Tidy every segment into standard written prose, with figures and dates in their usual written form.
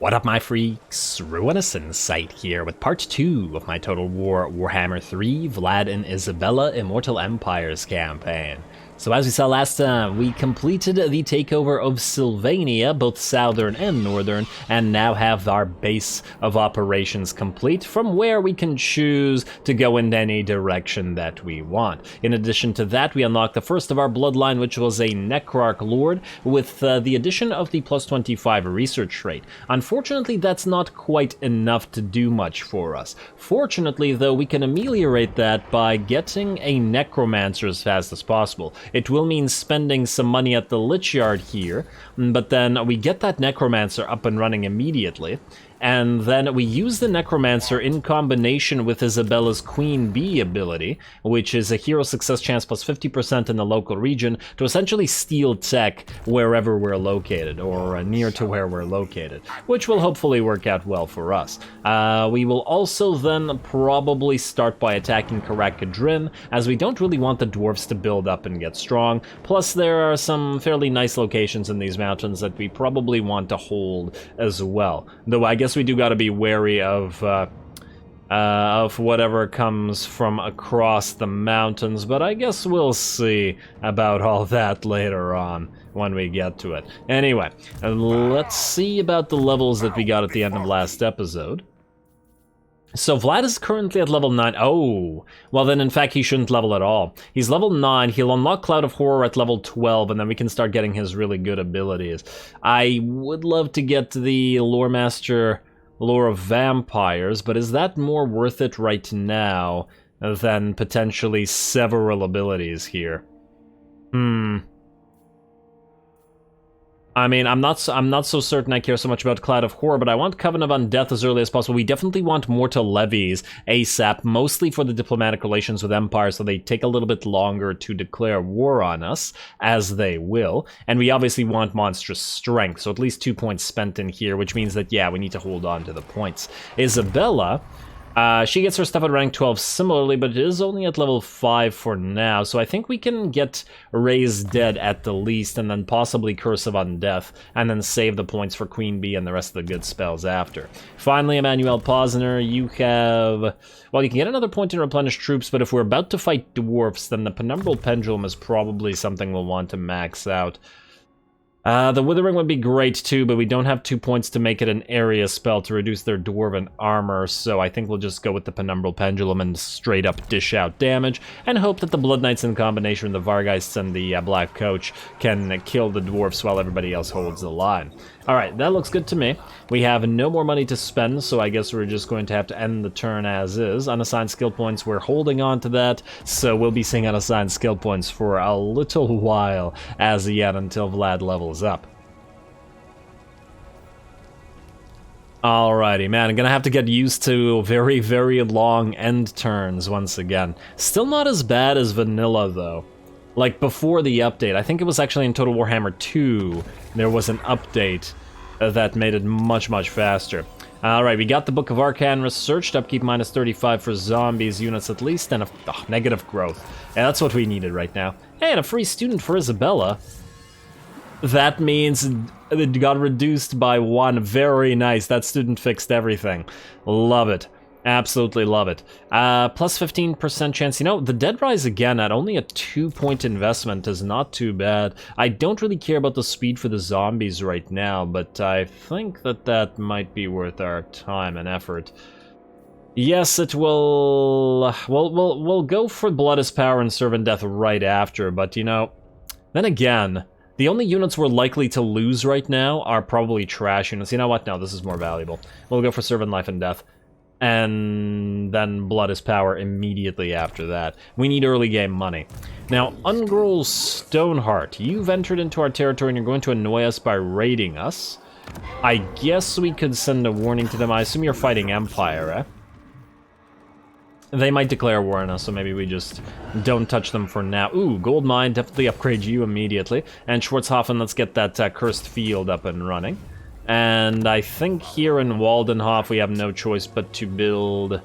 What up, my freaks? RuinusInsight here with part 2 of my Total Warhammer 3 Vlad and Isabella Immortal Empires campaign. So as we saw last time, we completed the takeover of Sylvania, both southern and northern, and now have our base of operations complete, from where we can choose to go in any direction that we want. In addition to that, we unlocked the first of our bloodline, which was a Necrarch Lord, with the addition of the plus 25 research rate. Unfortunately, that's not quite enough to do much for us. Fortunately, though, we can ameliorate that by getting a Necromancer as fast as possible. It will mean spending some money at the Lich Yard here, but then we get that Necromancer up and running immediately, and then we use the Necromancer in combination with Isabella's Queen Bee ability, which is a hero success chance plus 50% in the local region, to essentially steal tech wherever we're located, or near to where we're located, which will hopefully work out well for us. We will also then probably start by attacking Karak, Kadrin, as we don't really want the dwarves to build up and get strong, plus there are some fairly nice locations in these mountains that we probably want to hold as well, though I guess we do got to be wary of whatever comes from across the mountains, but I guess we'll see about all that later on when we get to it. Anyway, let's see about the levels that we got at the end of last episode. So Vlad is currently at level 9. Oh, well then in fact he shouldn't level at all. He's level 9, he'll unlock Cloud of Horror at level 12, and then we can start getting his really good abilities. I would love to get the Lore Master Lore of Vampires, but is that more worth it right now than potentially several abilities here? I mean, I'm not so certain I care so much about Cloud of Horror, but I want Covenant of Undeath as early as possible. We definitely want Mortal Levies ASAP, mostly for the diplomatic relations with Empire, so they take a little bit longer to declare war on us, as they will. And we obviously want Monstrous Strength, so at least 2 points spent in here, which means that, yeah, we need to hold on to the points. Isabella, she gets her stuff at rank 12 similarly, but it is only at level 5 for now, so I think we can get Raised Dead at the least, and then possibly Curse of Undeath, and then save the points for Queen Bee and the rest of the good spells after. Finally, Emmanuel Posner, you have... Well, you can get another point in Replenish Troops, but if we're about to fight dwarfs, then the Penumbral Pendulum is probably something we'll want to max out. The Withering would be great too, but we don't have 2 points to make it an area spell to reduce their dwarven armor, so I think we'll just go with the Penumbral Pendulum and straight up dish out damage, and hope that the Blood Knights in combination with the Vargheists and the Black Coach can kill the dwarfs while everybody else holds the line. Alright, that looks good to me. We have no more money to spend, so I guess we're just going to have to end the turn as is. Unassigned skill points, we're holding on to that, so we'll be seeing unassigned skill points for a little while as yet until Vlad levels up. Alrighty, man, I'm gonna have to get used to very, very long end turns once again. Still not as bad as vanilla, though. Like, before the update, I think it was actually in Total Warhammer 2, there was an update that made it much, much faster. Alright, we got the Book of Arcane researched, upkeep minus 35 for zombies units at least, and a negative growth. Yeah, that's what we needed right now. Hey, and a free student for Isabella. That means it got reduced by 1. Very nice, that student fixed everything. Love it. Absolutely love it. Plus 15% chance. You know, the Dead Rise again at only a 2-point investment is not too bad. I don't really care about the speed for the zombies right now, but I think that that might be worth our time and effort. Yes, it will... We'll go for Blood is Power and Servant Death right after, but you know, then again, the only units we're likely to lose right now are probably trash units. You know what? No, this is more valuable. We'll go for Servant Life and Death. And then Blood is Power immediately after that. We need early game money. Now, Ungrol Stoneheart, you've entered into our territory and you're going to annoy us by raiding us. I guess we could send a warning to them. I assume you're fighting Empire, eh? They might declare war on us, so maybe we just don't touch them for now. Ooh, Gold Mine, definitely upgrade you immediately. And Schwarzhofen, let's get that Cursed Field up and running. And I think here in Waldenhof we have no choice but to build...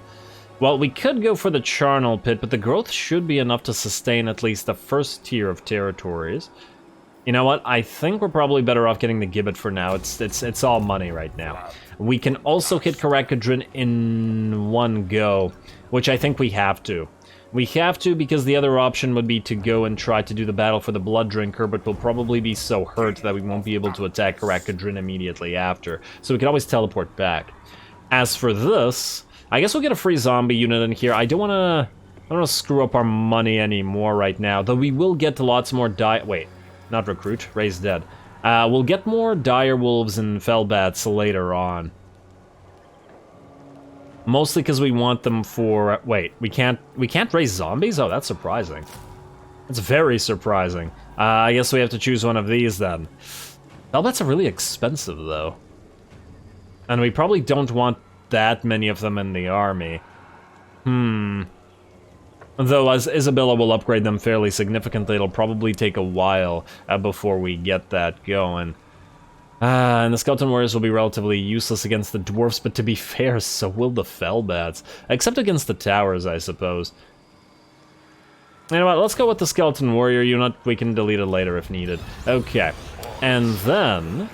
Well, we could go for the Charnel Pit, but the growth should be enough to sustain at least the first tier of territories. You know what? I think we're probably better off getting the Gibbet for now. It's all money right now. We can also hit Karak Kadrin in one go, which I think we have to. We have to because the other option would be to go and try to do the battle for the Blood Drinker, but we'll probably be so hurt that we won't be able to attack Karak Kadrin immediately after. So we can always teleport back. As for this, I guess we'll get a free zombie unit in here. I don't want to screw up our money anymore right now, though we will get lots more wait, not recruit, raise dead. We'll get more dire wolves and fellbats later on. Mostly because we want them for... wait, we can't raise zombies? Oh, that's surprising. That's very surprising. I guess we have to choose one of these then. Fellbats are really expensive though. And we probably don't want that many of them in the army. Though as Isabella will upgrade them fairly significantly, it'll probably take a while before we get that going. And the Skeleton Warriors will be relatively useless against the dwarfs, but to be fair, so will the Fellbats. Except against the towers, I suppose. You know what, let's go with the Skeleton Warrior unit. We can delete it later if needed. Okay, and then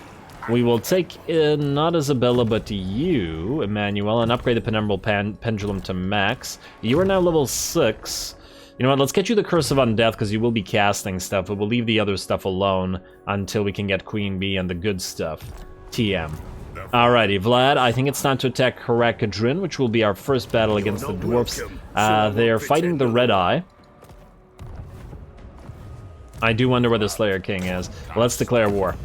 we will take in, not Isabella, but you, Emmanuel, and upgrade the Penumbral Pendulum to max. You are now level 6. You know what, let's get you the Curse of Undeath, because you will be casting stuff, but we'll leave the other stuff alone until we can get Queen Bee and the good stuff. TM. Alrighty, Vlad, I think it's time to attack Karak Kadrin, which will be our first battle against the dwarfs. They're fighting the Red Eye. I do wonder where the Slayer King is. Let's declare war.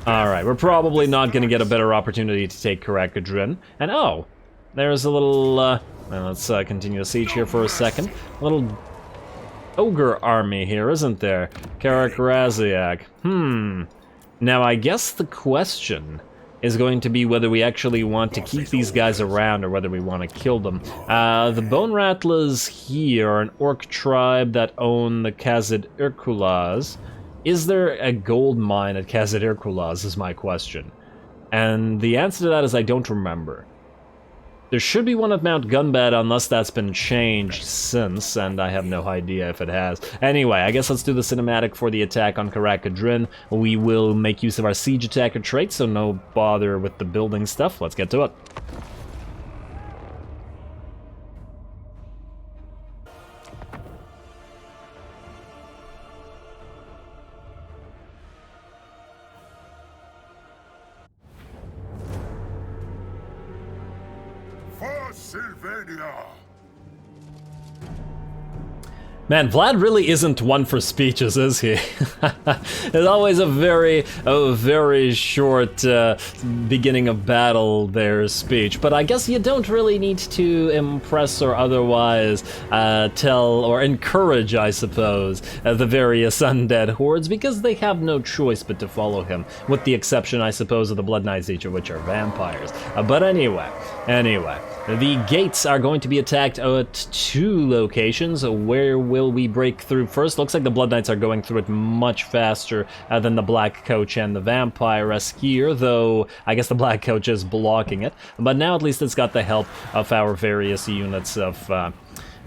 Alright, we're probably not going to get a better opportunity to take Karak Kadrin. And oh, there's a little... let's continue the siege here for a second. A little ogre army here, isn't there? Karak Raziak. Now, I guess the question is going to be whether we actually want to keep these guys around or whether we want to kill them. The Bone Rattlers here are an orc tribe that own the Khazad Irkulaz. Is there a gold mine at Khazad Irkulaz is my question. And the answer to that is I don't remember. There should be one at Mount Gunbad unless that's been changed since, and I have no idea if it has. Anyway, I guess let's do the cinematic for the attack on Karak Kadrin. We will make use of our siege attacker trait, so no bother with the building stuff. Let's get to it. Sylvania. Man, Vlad really isn't one for speeches, is he? It's always a very short beginning of battle there speech, but I guess you don't really need to impress or otherwise tell or encourage, I suppose, the various undead hordes, because they have no choice but to follow him, with the exception, I suppose, of the Blood Knights, each of which are vampires. But anyway, the gates are going to be attacked at 2 locations. Where will we break through first? Looks like the Blood Knights are going through it much faster than the Black Coach and the Vampire Skier, though I guess the Black Coach is blocking it. But now at least it's got the help of our various units of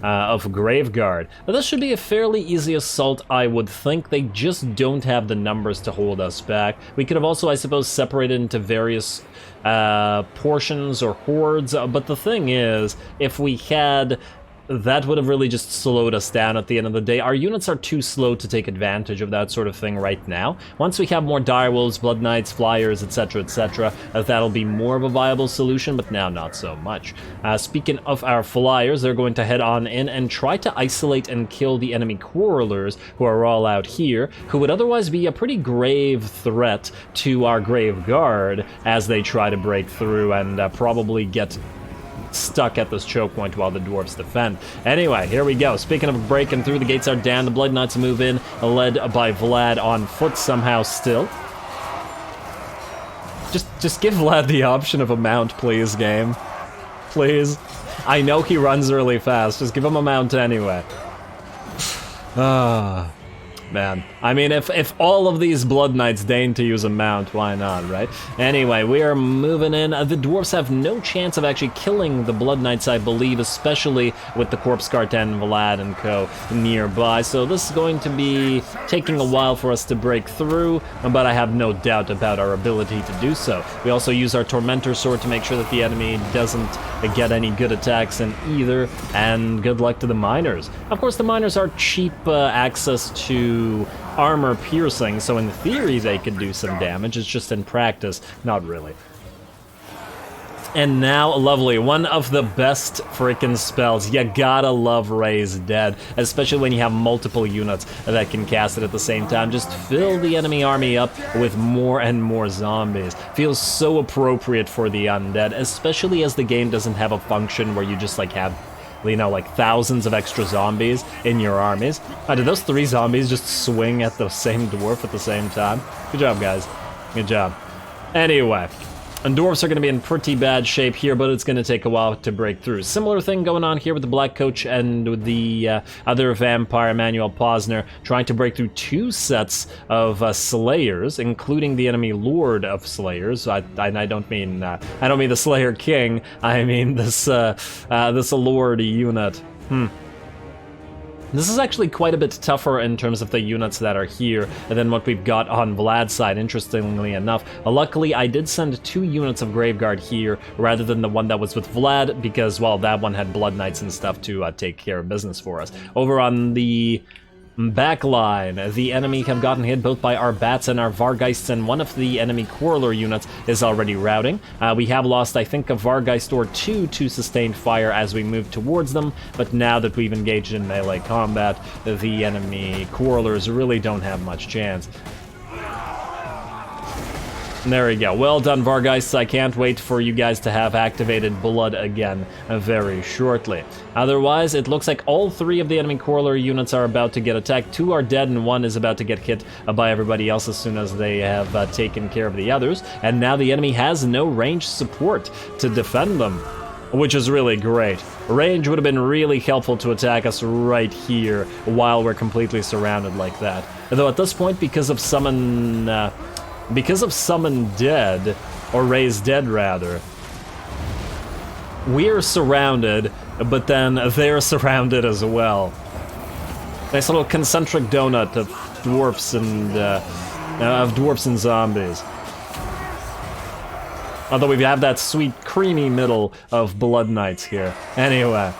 Graveguard. Now, this should be a fairly easy assault, I would think. They just don't have the numbers to hold us back. We could have also, I suppose, separated into various portions or hordes, but the thing is, if we had... that would have really just slowed us down at the end of the day. Our units are too slow to take advantage of that sort of thing right now. Once we have more direwolves, blood knights, flyers, etc., that'll be more of a viable solution, but now not so much. Speaking of our flyers, they're going to head on in and try to isolate and kill the enemy quarrelers who are all out here, who would otherwise be a pretty grave threat to our Grave Guard as they try to break through and probably get stuck at this choke point while the dwarves defend. Anyway, here we go. Speaking of breaking through, the gates are down. The Blood Knights move in, led by Vlad on foot somehow still. Just give Vlad the option of a mount, please, game. Please. I know he runs really fast. Just give him a mount anyway. man. I mean, if all of these Blood Knights deign to use a mount, why not, right? Anyway, we are moving in. The dwarves have no chance of actually killing the Blood Knights, I believe, especially with the Corpse Cart and Vlad and co nearby. So this is going to be taking a while for us to break through, but I have no doubt about our ability to do so. We also use our Tormentor Sword to make sure that the enemy doesn't get any good attacks in either, and good luck to the Miners. Of course, the Miners are cheap access to armor piercing, so in theory they could do some damage. It's just in practice, not really. And now, lovely, one of the best freaking spells. You gotta love Raise Dead, especially when you have multiple units that can cast it at the same time. Just fill the enemy army up with more and more zombies. Feels so appropriate for the undead, especially as the game doesn't have a function where you just like have, you know, like thousands of extra zombies in your armies. Did those 3 zombies just swing at the same dwarf at the same time? Good job, guys. Good job. Anyway, and dwarves are going to be in pretty bad shape here, but it's going to take a while to break through. Similar thing going on here with the Black Coach and with the other vampire, Manuel Posner, trying to break through 2 sets of Slayers, including the enemy Lord of Slayers. I don't mean the Slayer King. I mean this Lord unit. This is actually quite a bit tougher in terms of the units that are here than what we've got on Vlad's side, interestingly enough. Luckily, I did send 2 units of Graveguard here rather than the one that was with Vlad, because, well, that one had Blood Knights and stuff to take care of business for us. Over on the backline, the enemy have gotten hit both by our bats and our Vargeists, and one of the enemy Quarreler units is already routing. We have lost, I think, a Vargeist or 2 to sustained fire as we move towards them, but now that we've engaged in melee combat, the enemy Quarrelers really don't have much chance. There we go. Well done, Vargeists. I can't wait for you guys to have activated blood again very shortly. Otherwise, it looks like all 3 of the enemy Quarreler units are about to get attacked. 2 are dead and 1 is about to get hit by everybody else as soon as they have taken care of the others. And now the enemy has no ranged support to defend them, which is really great. Range would have been really helpful to attack us right here while we're completely surrounded like that. Though at this point, because of Summon Dead, or Raise Dead rather, we're surrounded, but then they're surrounded as well. Nice little concentric donut of dwarfs and zombies. Although we have that sweet creamy middle of Blood Knights here. Anyway.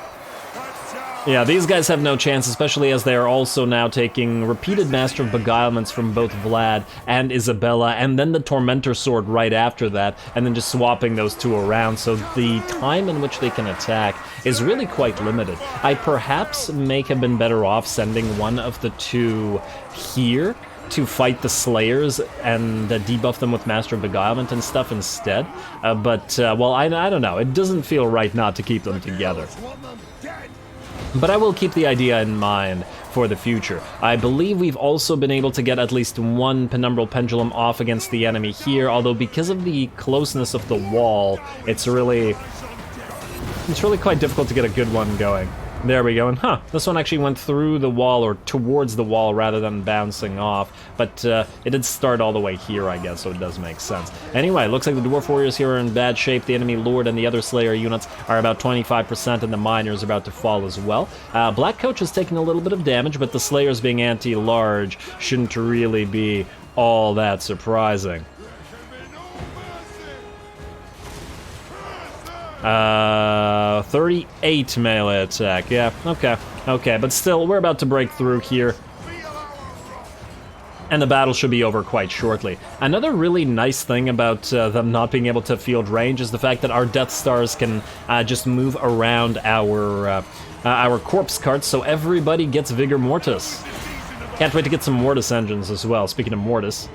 Yeah, these guys have no chance, especially as they are also now taking repeated Master of Beguilements from both Vlad and Isabella, and then the Tormentor Sword right after that, and then just swapping those 2 around, so the time in which they can attack is really quite limited. I perhaps may have been better off sending one of the 2 here to fight the Slayers and debuff them with Master of Beguilement and stuff instead, well, I don't know, it doesn't feel right not to keep them together. But I will keep the idea in mind for the future. I believe we've also been able to get at least 1 Penumbral Pendulum off against the enemy here, although because of the closeness of the wall, it's really quite difficult to get a good one going. There we go, and this one actually went through the wall, or towards the wall, rather than bouncing off, but it did start all the way here, I guess, so it does make sense. Anyway, looks like the Dwarf Warriors here are in bad shape. The enemy Lord and the other Slayer units are about 25%, and the Miners are about to fall as well. Black Coach is taking a little bit of damage, but the Slayers being anti-large shouldn't really be all that surprising. 38 melee attack, yeah, okay, but still, we're about to break through here, and the battle should be over quite shortly. Another really nice thing about them not being able to field range is the fact that our Death Stars can just move around our corpse carts, so everybody gets Vigor Mortis. Can't wait to get some Mortis engines as well, speaking of Mortis.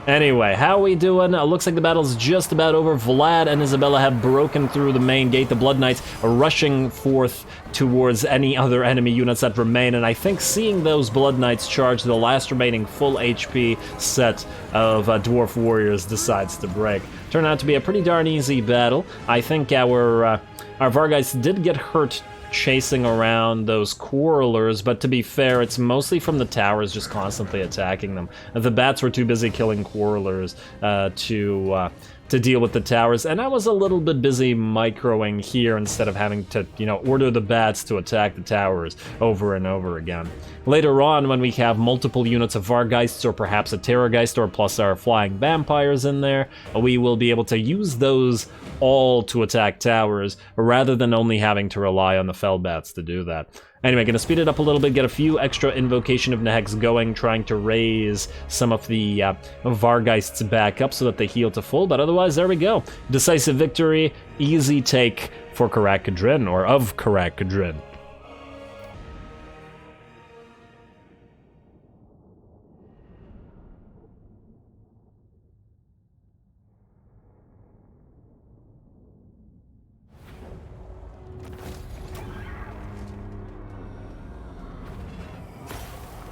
Anyway, how we doing? Looks like the battle's just about over. Vlad and Isabella have broken through the main gate. The Blood Knights are rushing forth towards any other enemy units that remain, and I think seeing those Blood Knights charge the last remaining full HP set of Dwarf Warriors decides to break. Turned out to be a pretty darn easy battle. I think our Vargeists did get hurt chasing around those quarrelers, but to be fair, it's mostly from the towers just constantly attacking them. The bats were too busy killing quarrelers to deal with the towers, and I was a little bit busy microing here instead of having to, you know, order the bats to attack the towers over and over again. Later on, when we have multiple units of Vargheists, or perhaps a Terrorgeist, or plus our flying vampires in there, we will be able to use those all to attack towers, rather than only having to rely on the Felbats to do that. Anyway, gonna speed it up a little bit, get a few extra Invocation of Nehex going, trying to raise some of the Vargheists back up so that they heal to full, but otherwise, there we go. Decisive victory, easy take for Karak Kadrin, or of Karak Kadrin.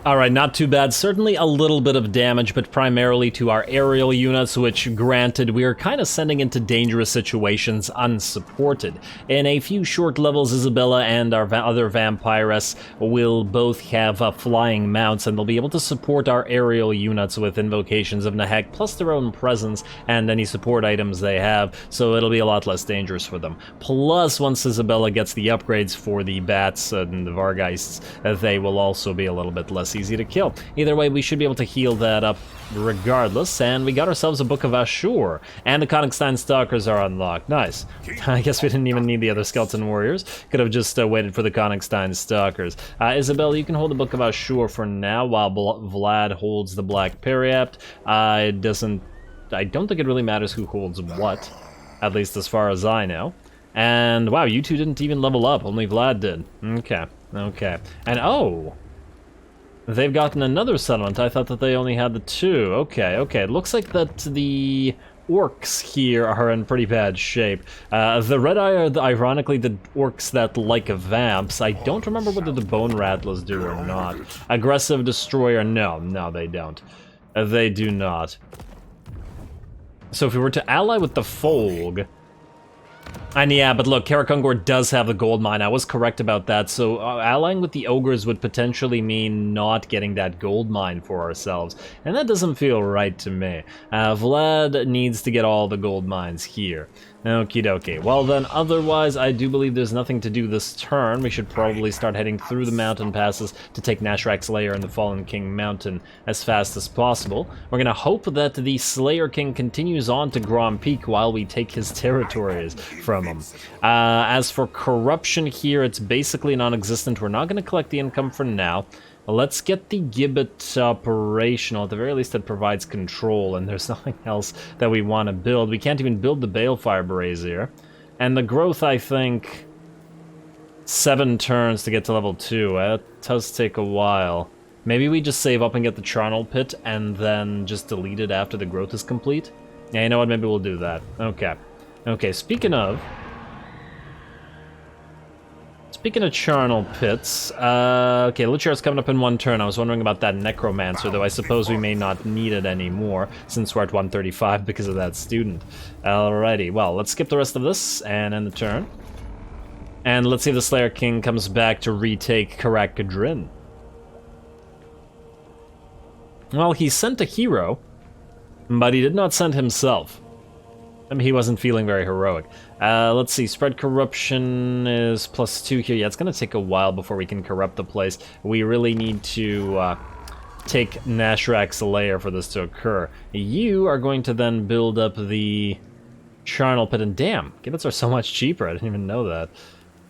Alright, not too bad. Certainly a little bit of damage, but primarily to our aerial units, which, granted, we are kind of sending into dangerous situations unsupported. In a few short levels, Isabella and our other Vampiress will both have flying mounts, and they'll be able to support our aerial units with Invocations of Nehek, plus their own presence and any support items they have, so it'll be a lot less dangerous for them. Plus, once Isabella gets the upgrades for the Bats and the Vargheists, they will also be a little bit less easy to kill. Either way, we should be able to heal that up regardless, and we got ourselves a Book of Ashur, and the Konigstein Stalkers are unlocked. Nice. I guess we didn't even need the other Skeleton Warriors. Could have just waited for the Konigstein Stalkers. Isabel, you can hold the Book of Ashur for now, while Vlad holds the Black Periapt. I don't think it really matters who holds what, at least as far as I know. And wow, you two didn't even level up, only Vlad did. Okay, okay. And oh! They've gotten another settlement. I thought that they only had the two. Okay, okay. It looks like that the orcs here are in pretty bad shape. The Red Eye are, ironically, the orcs that like vamps. I don't remember whether the Bone Rattlers do or not. Aggressive Destroyer, no, they don't. They do not. So if we were to ally with the Folg... And yeah, but look, Karak does have the gold mine. I was correct about that. So allying with the ogres would potentially mean not getting that gold mine for ourselves. And that doesn't feel right to me. Vlad needs to get all the gold mines here. Okie dokie. Well then, otherwise, I do believe there's nothing to do this turn. We should probably start heading through the mountain passes to take Nashrak's Lair and the Fallen King Mountain as fast as possible. We're gonna hope that the Slayer King continues on to Grom Peak while we take his territories from him. As for corruption here, it's basically non-existent. We're not gonna collect the income for now. Let's get the Gibbet operational. At the very least, it provides control, and there's nothing else that we want to build. We can't even build the Balefire Brazier. And the growth, I think, 7 turns to get to level 2. That does take a while. Maybe we just save up and get the Charnel Pit, and then just delete it after the growth is complete? Yeah, you know what? Maybe we'll do that. Okay. Okay, speaking of Charnel Pits, okay, Luciar's coming up in 1 turn. I was wondering about that Necromancer, though I suppose we may not need it anymore, since we're at 135 because of that student. Alrighty, well, let's skip the rest of this, and end the turn. And let's see if the Slayer King comes back to retake Karak Kadrin. Well, he sent a hero, but he did not send himself. I mean, he wasn't feeling very heroic. Let's see, spread corruption is +2 here. Yeah, it's gonna take a while before we can corrupt the place. We really need to take Nashrak's Lair for this to occur. You are going to then build up the Charnel Pit, and damn, gibbets are so much cheaper. I didn't even know that.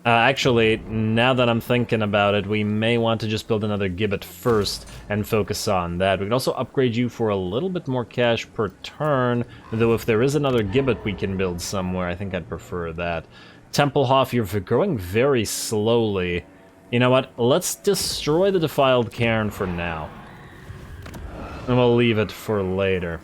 Actually, now that I'm thinking about it, we may want to just build another gibbet first and focus on that. We can also upgrade you for a little bit more cash per turn, though if there is another gibbet we can build somewhere, I think I'd prefer that. Templehof, you're growing very slowly. You know what? Let's destroy the Defiled Cairn for now. And we'll leave it for later.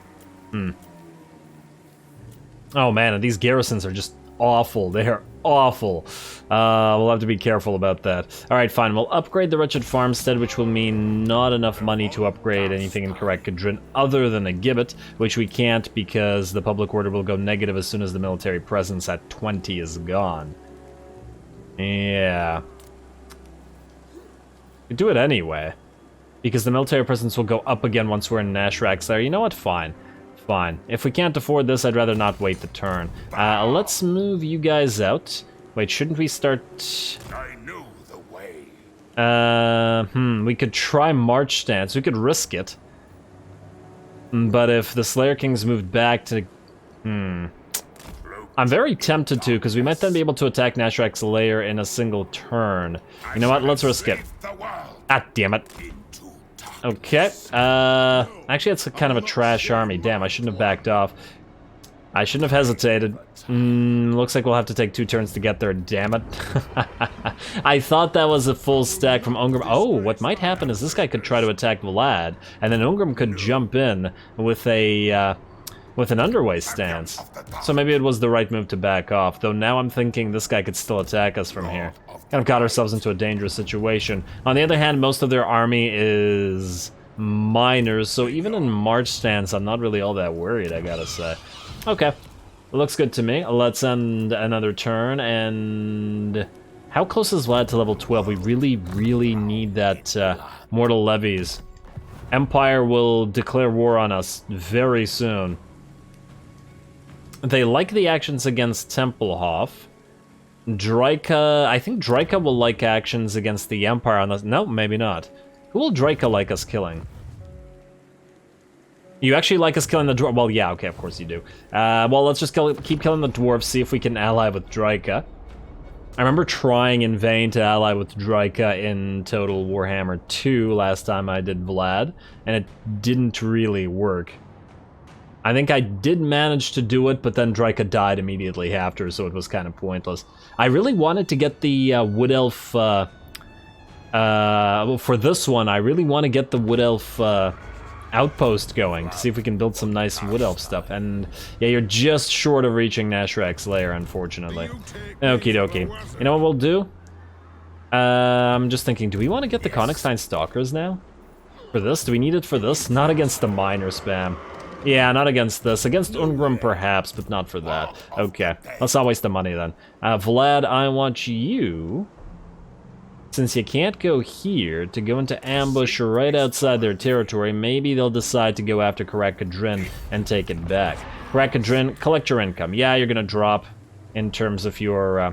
Oh man, and these garrisons are just awful. They are awful. We'll have to be careful about that. Alright, fine. We'll upgrade the Wretched Farmstead, which will mean not enough money to upgrade anything in Karak Kadrin other than a gibbet, which we can't because the public order will go negative as soon as the military presence at 20 is gone. Yeah. Do it anyway. Because the military presence will go up again once we're in Nashrak's there. You know what? Fine. Fine. If we can't afford this, I'd rather not wait the turn. Let's move you guys out. Wait, shouldn't we start... I know the way. We could try March Stance. We could risk it. But if the Slayer Kings moved back to... I'm very tempted to, because we might then be able to attack Nashrak's lair in a single turn. You know what? Let's risk it. Ah, damn it. Okay. Actually, it's kind of a trash army. Damn, I shouldn't have backed off. I shouldn't have hesitated. Looks like we'll have to take 2 turns to get there, damn it. I thought that was a full stack from Ungrim. Oh, what might happen is this guy could try to attack Vlad, and then Ungrim could jump in with a... with an underway stance. So maybe it was the right move to back off, though now I'm thinking this guy could still attack us from here. Kind of got ourselves into a dangerous situation. On the other hand, most of their army is miners, so even in March stance, I'm not really all that worried, I gotta say. Okay, looks good to me. Let's end another turn, and... How close is Vlad to level 12? We really, really need that Mortal Levies. Empire will declare war on us very soon. They like the actions against Tempelhof. Draika... I think Draika will like actions against the Empire on us. No, maybe not. Who will Draika like us killing? You actually like us killing the dwarf? Well, yeah, okay, of course you do. Well, let's just keep killing the dwarves, see if we can ally with Draika. I remember trying in vain to ally with Draika in Total Warhammer 2 last time I did Vlad, and it didn't really work. I think I did manage to do it, but then Draika died immediately after, so it was kind of pointless. I really wanted to get the Wood Elf... well, for this one, I really want to get the Wood Elf outpost going, to see if we can build some nice Wood Elf stuff. And, yeah, you're just short of reaching Nashrak's lair, unfortunately. Okie dokie. You know what we'll do? I'm just thinking, do we want to get the Konigstein Stalkers now? For this? Do we need it for this? Not against the miner spam. Yeah, not against this. Against Ungrim, perhaps, but not for that. Okay, let's not waste the money then. Vlad, I want you, since you can't go here, to go into ambush right outside their territory. Maybe they'll decide to go after Kadrin and take it back. Kadrin, collect your income. Yeah, you're gonna drop in terms of your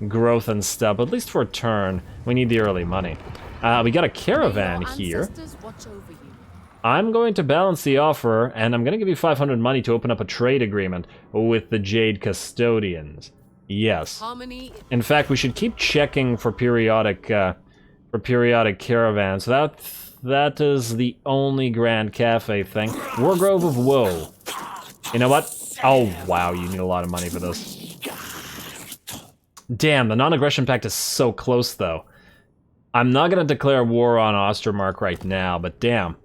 growth and stuff, but at least for a turn, we need the early money. We got a caravan here. I'm going to balance the offer, and I'm going to give you 500 money to open up a trade agreement with the Jade Custodians. Yes. In fact, we should keep checking for periodic caravans. That is the only Grand Cafe thing. Wargrove of Woe. You know what? Oh, wow, you need a lot of money for this. Damn, the non-aggression pact is so close, though. I'm not going to declare war on Ostermark right now, but damn.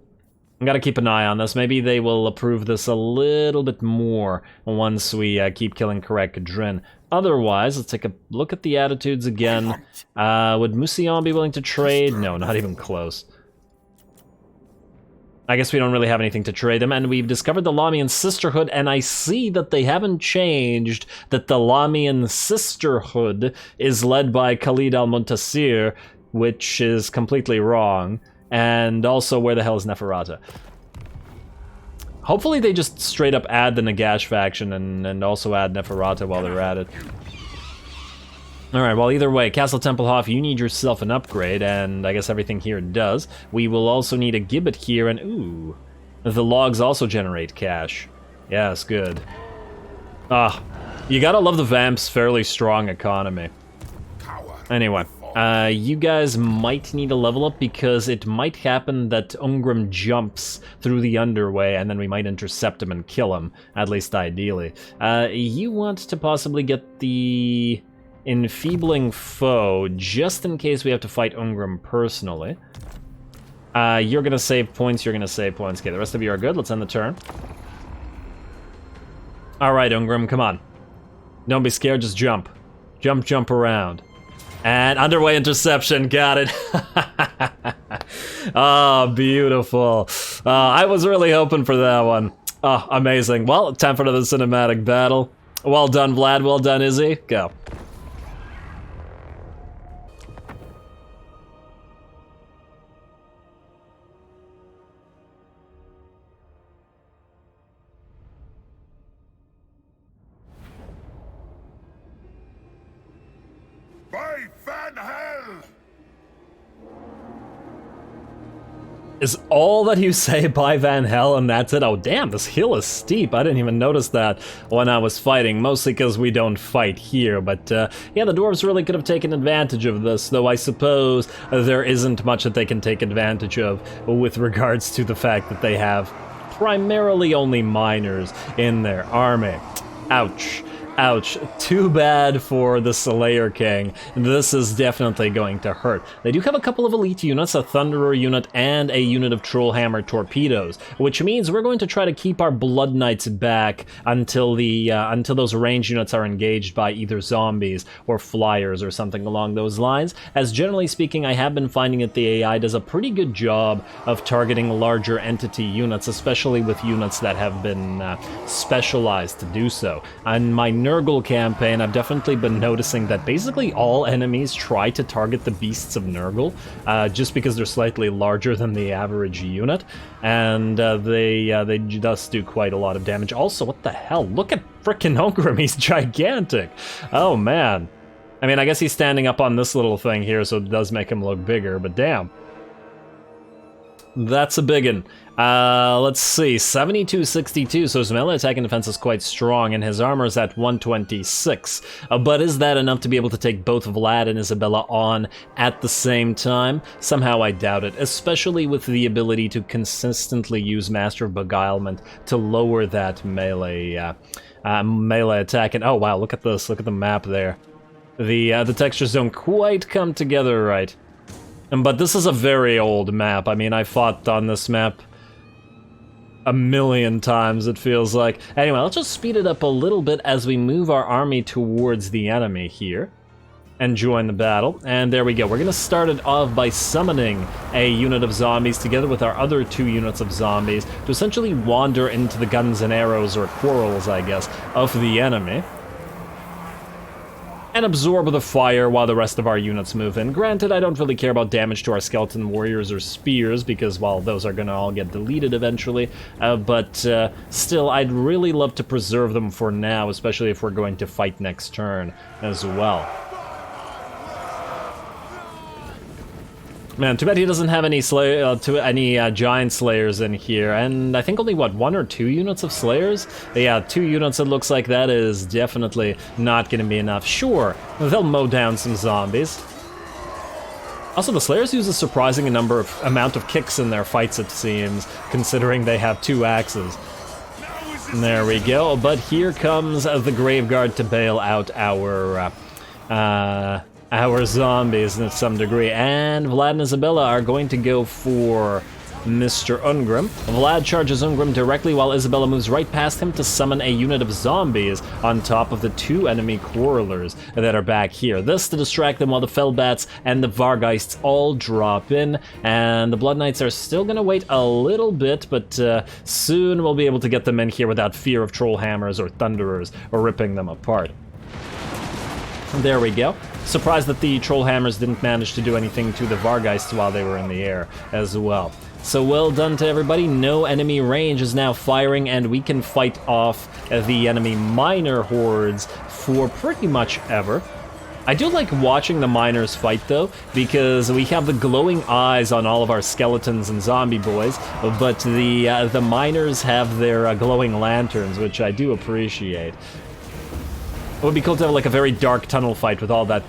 I gotta keep an eye on this. Maybe they will approve this a little bit more once we keep killing Kadrin. Otherwise, let's take a look at the attitudes again. Would Musion be willing to trade? No, not even close. I guess we don't really have anything to trade them, and we've discovered the Lamian Sisterhood, and I see that they haven't changed, that the Lamian Sisterhood is led by Khalid al-Muntasir, which is completely wrong. And also, where the hell is Neferata? Hopefully they just straight up add the Nagash faction and also add Neferata while they're at it. Alright, well either way, Castle Tempelhof, you need yourself an upgrade, and I guess everything here does. We will also need a gibbet here, and ooh, the logs also generate cash. Yes, good. You gotta love the Vamp's fairly strong economy. Anyway. You guys might need a level up because it might happen that Ungrim jumps through the underway and then we might intercept him and kill him, at least ideally. You want to possibly get the Enfeebling Foe just in case we have to fight Ungrim personally. You're gonna save points, you're gonna save points. Okay, the rest of you are good, let's end the turn. Alright, Ungrim, come on. Don't be scared, just jump. Jump around. And underway interception, got it. Oh, beautiful. I was really hoping for that one. Oh, amazing. Well, time for another cinematic battle. Well done, Vlad. Well done, Izzy. Go. is all that you say by Van Hell and that's it? Oh damn, this hill is steep. I didn't even notice that when I was fighting, mostly because we don't fight here. But yeah, the dwarves really could have taken advantage of this, though I suppose there isn't much that they can take advantage of with regards to the fact that they have primarily only miners in their army. Ouch. Ouch. Too bad for the Slayer King. This is definitely going to hurt. They do have a couple of elite units, a Thunderer unit and a unit of Trollhammer torpedoes, which means we're going to try to keep our Blood Knights back until until those range units are engaged by either zombies or flyers or something along those lines. As generally speaking, I have been finding that the AI does a pretty good job of targeting larger entity units, especially with units that have been specialized to do so. On my Nurgle campaign, I've definitely been noticing that basically all enemies try to target the beasts of Nurgle, just because they're slightly larger than the average unit, and they just do quite a lot of damage. Also, what the hell? Look at frickin' Ogrim, he's gigantic! Oh man. I mean, I guess he's standing up on this little thing here, so it does make him look bigger, but damn. That's a biggin. Let's see, 72-62, so his melee attack and defense is quite strong, and his armor is at 126. But is that enough to be able to take both Vlad and Isabella on at the same time? Somehow I doubt it, especially with the ability to consistently use Master of Beguilement to lower that melee attack. And oh wow, look at this, look at the map there. The textures don't quite come together right. But this is a very old map. I mean, I fought on this map a million times, it feels like. Anyway, let's just speed it up a little bit as we move our army towards the enemy here and join the battle. And there we go. We're going to start it off by summoning a unit of zombies together with our other 2 units of zombies to essentially wander into the guns and arrows, or quarrels, I guess, of the enemy, and absorb the fire while the rest of our units move in. Granted, I don't really care about damage to our skeleton warriors or spears, because, well, those are gonna all get deleted eventually, but still, I'd really love to preserve them for now, especially if we're going to fight next turn as well. Man, too bad he doesn't have any giant slayers in here, and I think only, what, 1 or 2 units of slayers? Yeah, 2 units, it looks like. That is definitely not gonna be enough. Sure, they'll mow down some zombies. Also, the slayers use a surprising amount of kicks in their fights, it seems, considering they have 2 axes. There we go, but here comes the Graveguard to bail out our zombies to some degree, and Vlad and Isabella are going to go for Mr. Ungrim. Vlad charges Ungrim directly while Isabella moves right past him to summon a unit of zombies on top of the 2 enemy quarrelers that are back here. This to distract them while the Fellbats and the Vargeists all drop in, and the Blood Knights are still gonna wait a little bit, but soon we'll be able to get them in here without fear of Trollhammers or Thunderers or ripping them apart. There we go. Surprised that the Trollhammers didn't manage to do anything to the Vargeists while they were in the air as well. So well done to everybody. No enemy range is now firing, and we can fight off the enemy miner hordes for pretty much ever. I do like watching the miners fight, though, because we have the glowing eyes on all of our skeletons and zombie boys, but the miners have their glowing lanterns, which I do appreciate. It would be cool to have like a very dark tunnel fight with all that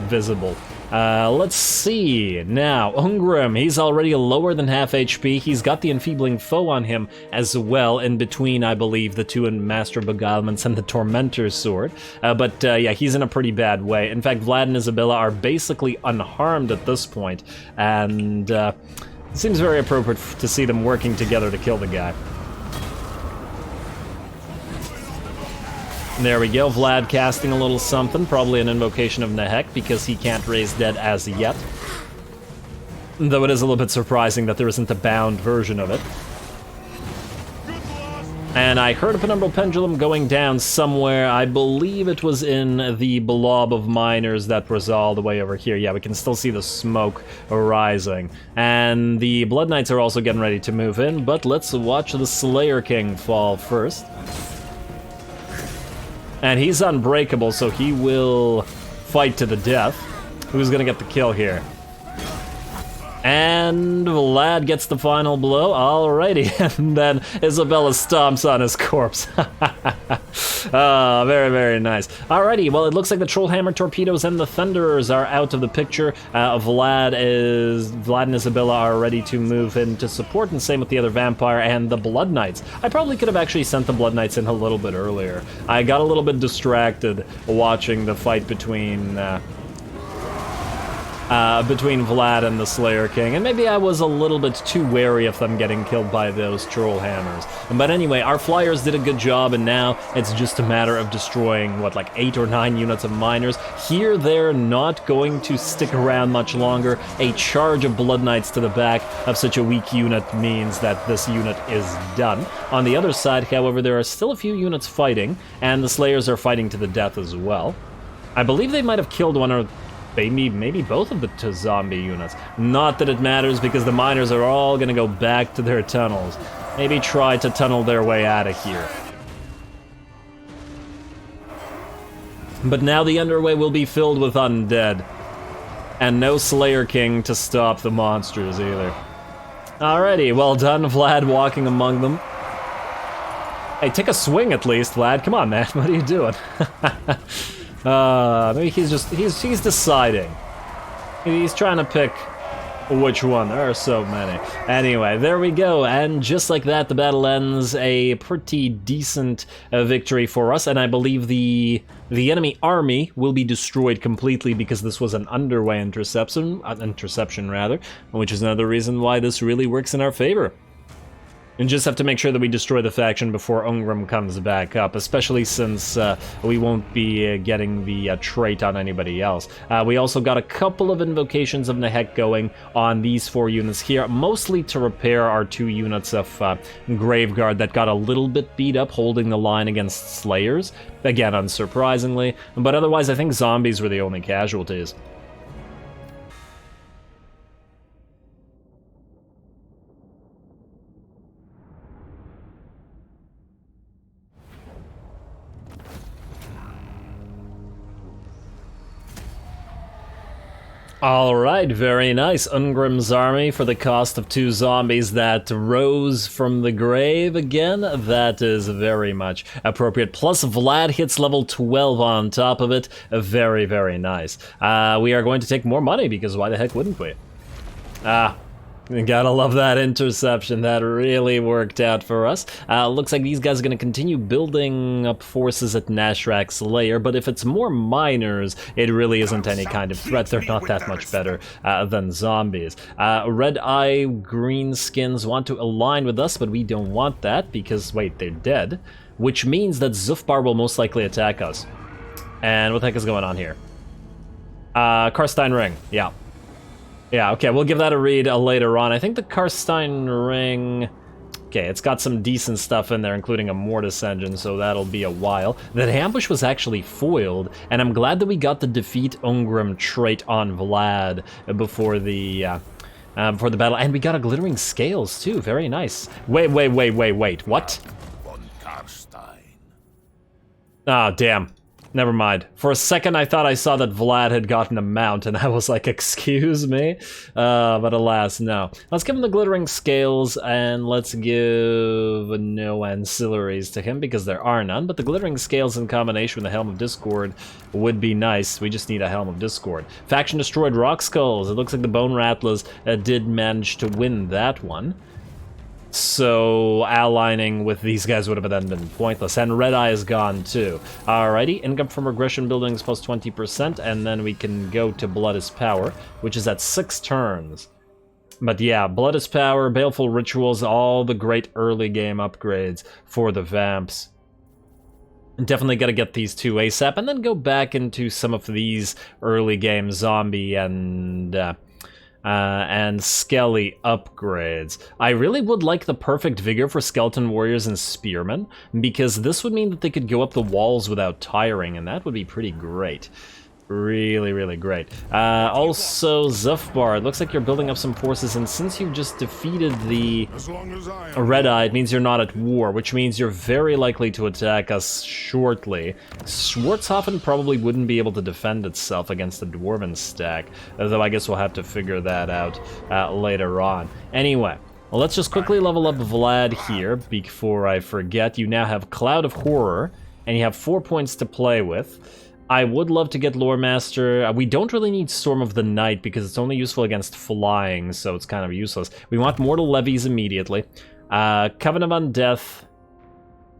visible. Let's see. Now, Ungrim, he's already lower than half HP. He's got the Enfeebling Foe on him as well, in between, I believe, the 2 Master Beguilements and the Tormentor's Sword. But yeah, he's in a pretty bad way. In fact, Vlad and Isabella are basically unharmed at this point, and it seems very appropriate to see them working together to kill the guy. There we go, Vlad casting a little something, probably an invocation of Nehek, because he can't raise dead as yet. Though it is a little bit surprising that there isn't a bound version of it. And I heard a Penumbral Pendulum going down somewhere. I believe it was in the blob of miners that was all the way over here. Yeah, we can still see the smoke rising. And the Blood Knights are also getting ready to move in, but let's watch the Slayer King fall first. And he's unbreakable, so he will fight to the death. Who's gonna get the kill here? And Vlad gets the final blow, alrighty, and then Isabella stomps on his corpse. Very, very nice. Alrighty, well, it looks like the Trollhammer torpedoes and the Thunderers are out of the picture. Vlad and Isabella are ready to move into support, and same with the other Vampire and the Blood Knights. I probably could have actually sent the Blood Knights in a little bit earlier. I got a little bit distracted watching the fight between Vlad and the Slayer King, and maybe I was a little bit too wary of them getting killed by those troll hammers. But anyway, our flyers did a good job, and now it's just a matter of destroying, what, like 8 or 9 units of miners. Here, they're not going to stick around much longer. A charge of Blood Knights to the back of such a weak unit means that this unit is done. On the other side, however, there are still a few units fighting, and the Slayers are fighting to the death as well. I believe they might have killed one or maybe both of the zombie units. Not that it matters, because the miners are all gonna go back to their tunnels. Maybe try to tunnel their way out of here. But now the underway will be filled with undead. And no Slayer King to stop the monsters either. Alrighty, well done, Vlad, walking among them. Hey, take a swing at least, Vlad. Come on, man, what are you doing? Maybe he's deciding. He's trying to pick which one. There are so many. Anyway, there we go, and just like that, the battle ends. A pretty decent victory for us, and I believe the enemy army will be destroyed completely because this was an underway interception, which is another reason why this really works in our favor. And just have to make sure that we destroy the faction before Ungrim comes back up, especially since we won't be getting the trait on anybody else. We also got a couple of invocations of Nehek going on these 4 units here, mostly to repair our 2 units of Graveguard that got a little bit beat up holding the line against Slayers. Again, unsurprisingly, but otherwise I think zombies were the only casualties. Alright, very nice. Ungrim's army for the cost of 2 zombies that rose from the grave again. That is very much appropriate. Plus Vlad hits level 12 on top of it. Very, very nice. We are going to take more money because why the heck wouldn't we? You gotta love that interception. That really worked out for us. Looks like these guys are gonna continue building up forces at Nashrak's lair, but if it's more miners, it really isn't any kind of threat. They're not that much better than zombies. Red Eye Greenskins want to align with us, but we don't want that because, wait, they're dead. Which means that Zufbar will most likely attack us. And what the heck is going on here? Carstein Ring, yeah. Yeah, okay, we'll give that a read later on. I think the Carstein Ring... Okay, it's got some decent stuff in there, including a Mortis engine, so that'll be a while. That ambush was actually foiled, and I'm glad that we got the Defeat Ungrim trait on Vlad before the battle. And we got a Glittering Scales, too. Very nice. Wait. What? Von Carstein. Ah, damn. Never mind. For a second, I thought I saw that Vlad had gotten a mount, and I was like, excuse me? But alas, no. Let's give him the Glittering Scales, and let's give no ancillaries to him, because there are none, but the Glittering Scales in combination with the Helm of Discord would be nice. We just need a Helm of Discord. Faction destroyed Rock Skulls. It looks like the Bone Rattlers did manage to win that one. So aligning with these guys would have then been pointless. And Red Eye is gone too. Alrighty, income from regression buildings plus 20%, and then we can go to Blood is Power, which is at 6 turns. But yeah, Blood is Power, Baleful Rituals, all the great early game upgrades for the Vamps. Definitely gotta get these 2 ASAP, and then go back into some of these early game zombie and Skelly upgrades. I really would like the Perfect Vigor for Skeleton Warriors and Spearmen, because this would mean that they could go up the walls without tiring, and that would be pretty great. Really, really great. Also, Zufbar, it looks like you're building up some forces, and since you've just defeated the Red Eye, it means you're not at war, which means you're very likely to attack us shortly. Schwarzhofen probably wouldn't be able to defend itself against the Dwarven stack, though I guess we'll have to figure that out later on. Anyway, well, let's just quickly level up Vlad here before I forget. You now have Cloud of Horror, and you have 4 points to play with. I would love to get Lore Master. We don't really need Storm of the Night because it's only useful against flying, so it's kind of useless. We want Mortal Levies immediately. Covenant of Undeath.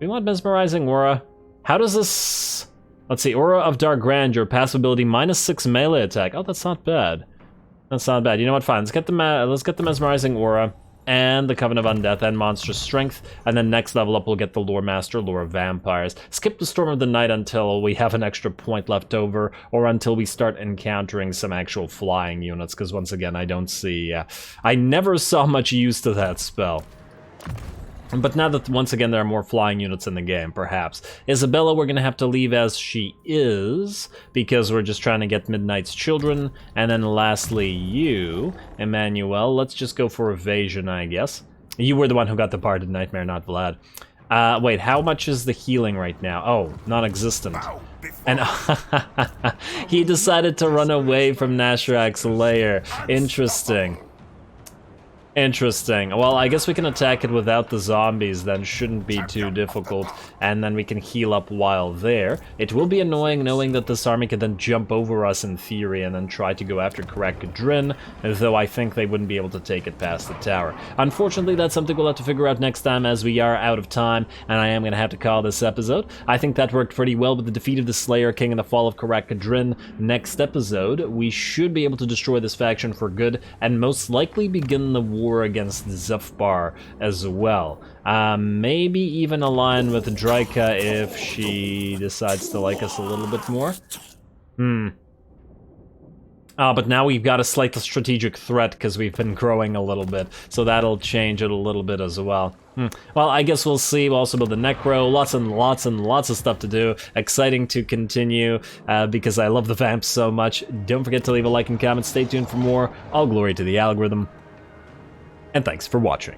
We want Mesmerizing Aura. How does this... Let's see, Aura of Dark Grandeur, passive ability, -6 melee attack. Oh, that's not bad. That's not bad. You know what, fine. Let's get the Mesmerizing Aura and the Covenant of Undeath and Monstrous Strength, and then next level up we'll get the Lore Master, Lore of Vampires. Skip the Storm of the Night until we have an extra point left over, or until we start encountering some actual flying units, because once again, I don't see... I never saw much use to that spell. But now that, once again, there are more flying units in the game, perhaps. Isabella we're going to have to leave as she is, because we're just trying to get Midnight's Children. And then lastly, you, Emmanuel, let's just go for Evasion, I guess. You were the one who got the Barded Nightmare, not Vlad. Wait, how much is the healing right now? Oh, non-existent. And he decided to run away from Nashrak's lair. Interesting. Interesting. Well, I guess we can attack it without the zombies, then shouldn't be too difficult, and then we can heal up while there. It will be annoying knowing that this army could then jump over us in theory and then try to go after Karak Kadrin, though I think they wouldn't be able to take it past the tower. Unfortunately, that's something we'll have to figure out next time as we are out of time, and I am going to have to call this episode. I think that worked pretty well with the defeat of the Slayer King and the fall of Karak Kadrin. Next episode, we should be able to destroy this faction for good, and most likely begin the war against Zufbar as well. Maybe even align with Draika if she decides to like us a little bit more. But now we've got a slight strategic threat because we've been growing a little bit, so that'll change it a little bit as well. Well, I guess we'll see. We'll also build the Necro. Lots and lots and lots of stuff to do. Exciting to continue because I love the Vamps so much. Don't forget to leave a like and comment. Stay tuned for more. All glory to the algorithm. And thanks for watching.